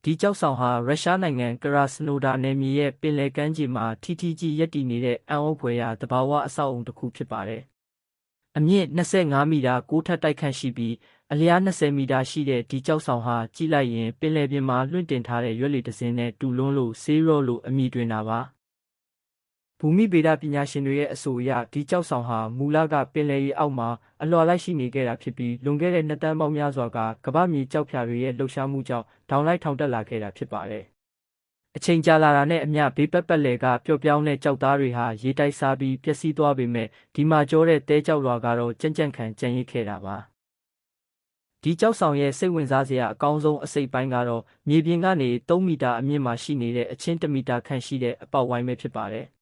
ဒီကျောက်ဆောင်ဟာရုရှားနိုင်ငံကရာစနိုဒါနယ်မြေရဲ့ပင်လယ်ကမ်းခြေမှာထိထိကြီးရပ်တည်နေတဲ့အံ့ဩဖွယ်ရာသဘာဝအဆောက်အုံတစ်ခုဖြစ်ပါတယ်။အမြင့်25မီတာ6ထပ်တိုက်ခန့်ရှိပြီးအလျား20မီတာရှိတဲ့ဒီကျောက်ဆောင်ဟာကြည့်လိုက်ရင်ပင်လယ်ပြင်မှာလွှင့်တင်ထားတဲ့ရွက်လေတစ်စင်းနဲ့တူလွန်းလို့ဆေးရော့လို့အမည်တွင်တာပါ။ဘူမိဗေဒပညာရှင်တွေရဲ့အဆိုအရဒီကျောက်ဆောင်ဟာမူလကပင်လယ်ရေအောက်မှာအလွှာလိုက်ရှိနေခဲ့တာဖြစ်ပြီးလွန်ခဲ့တဲ့နှစ်တန်းပေါင်းများစွာကမ္ဘာမြေကျောက်ဖြာတွေရဲ့လှုပ်ရှားမှုကြောင့်ထောင်လိုက်ထောင်တက်လာခဲ့တာဖြစ်ပါတယ်။အချိန်ကြာလာတာနဲ့အမျှဘေးပတ်လည်ကပျော့ပြောင်းတဲ့ကျောက်သားတွေဟာရေတိုက်စားပြီးပျက်စီးသွားပေမဲ့ဒီမှာကျောတဲ့တဲကျောက်လွှာကတော့ကြံ့ကြံ့ခံကျန်ရစ်ခဲ့တာပါ။ဒီကျောက်ဆောင်ရဲ့စိတ်ဝင်စားစရာအကောင်းဆုံးအစိတ်ပိုင်းကတော့မြေပြင်ကနေ3မီတာအမြင့်မှာရှိနေတဲ့အချင်း1မီတာခန့်ရှိတဲ့အပေါက်ဝိုင်းပဲဖြစ်ပါတယ်။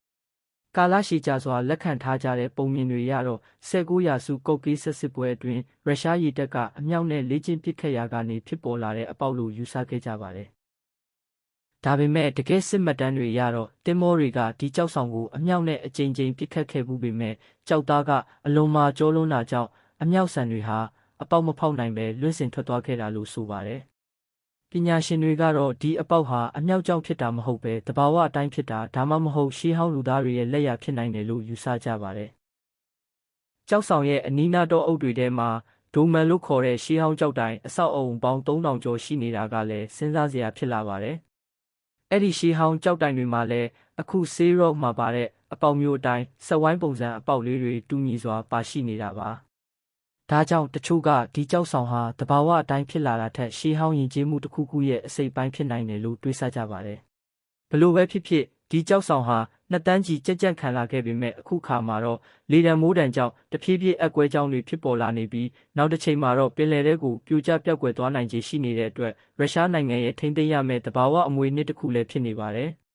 ကာလရှည်ကြာစွာလက်ခံထားကြတဲ့ပုံမြင်တွေရတော့19ရာစုကုတ်ကလေးစစ်ပွဲအတွင်းရုရှားရေတပ်ကအမြောက်နဲ့လေ့ကျင့်ပစ်ခတ်ရာကနေဖြစ်ပေါ်လာတဲ့အပေါက်လို့ယူဆခဲ့ကြပါတယ်။ဒါပေမဲ့တကယ်စစ်မှတ်တမ်းတွေရတော့တင်မောတွေကဒီကျောက်ဆောင်ကိုအမြောက်နဲ့အကြိမ်ကြိမ်ပစ်ခတ်ခဲ့မှုပေမဲ့ကျောက်သားကအလွန်မှာကျောလွန်းတာကြောင့်အမြောက်ဆန်တွေဟာအပေါက်မဖောက်နိုင်ပဲလွင့်စင်ထွက်သွားခဲ့တာလို့ဆိုပါတယ်။ပညာရှင်တွေကတော့ဒီအပေါက်ဟာအမြောက်ကြောင့်ဖြစ်တာမဟုတ်ပဲတဘာဝအတိုင်းဖြစ်တာဒါမှမဟုတ်ရှေးဟောင်းလူသားတွေရဲ့လက်ရာဖြစ်နိုင်တယ်လို့ယူဆကြပါတယ်။ကျောက်ဆောင်ရဲ့အနီးနားတောအုပ်တွေထဲမှာဒိုမန်လို့ခေါ်တဲ့ရှေးဟောင်းကျောက်တိုင်အဆောက်အုံပေါင်း3000ကျော်ရှိနေတာကလည်းစဉ်းစားစရာဖြစ်လာပါတယ်။အဲ့ဒီရှေးဟောင်းကျောက်တိုင်တွေမှာလည်းအခုဆေးရော့မှာပါတဲ့အပေါက်မျိုးအတိုင်းဆက်ဝိုင်းပုံစံအပေါက်လေးတွေတူညီစွာပါရှိနေတာပါ။ဒါကြောင့်တချို့ကဒီကျောက်ဆောင်ဟာတဘာဝအတိုင်းဖြစ်လာတာထက်ရှေးဟောင်းယဉ်ကျေးမှုတစ်ခုခုရဲ့အစိတ်ပိုင်းဖြစ်နိုင်တယ်လို့တွေးဆကြပါတယ်။ဘလို့ပဲဖြစ်ဖြစ်ဒီကျောက်ဆောင်ဟာနှစ်တန်းကြီးကြက်ကြက်ခံလာခဲ့ပေမဲ့အခုခါမှာတော့လေတံမိုးတံကြောင့်တဖြည်းဖြည်းအကွဲကြောင်းတွေဖြစ်ပေါ်လာနေပြီးနောက်တစ်ချိန်မှာတော့ပင်လယ်ထဲကိုပြိုကျပျောက်ကွယ်သွားနိုင်ခြေရှိနေတဲ့အတွက်ရုရှားနိုင်ငံရဲ့ထိန်းသိမ်းရမယ့်တဘာဝအမွေအနှစ်တစ်ခုလည်းဖြစ်နေပါတယ်။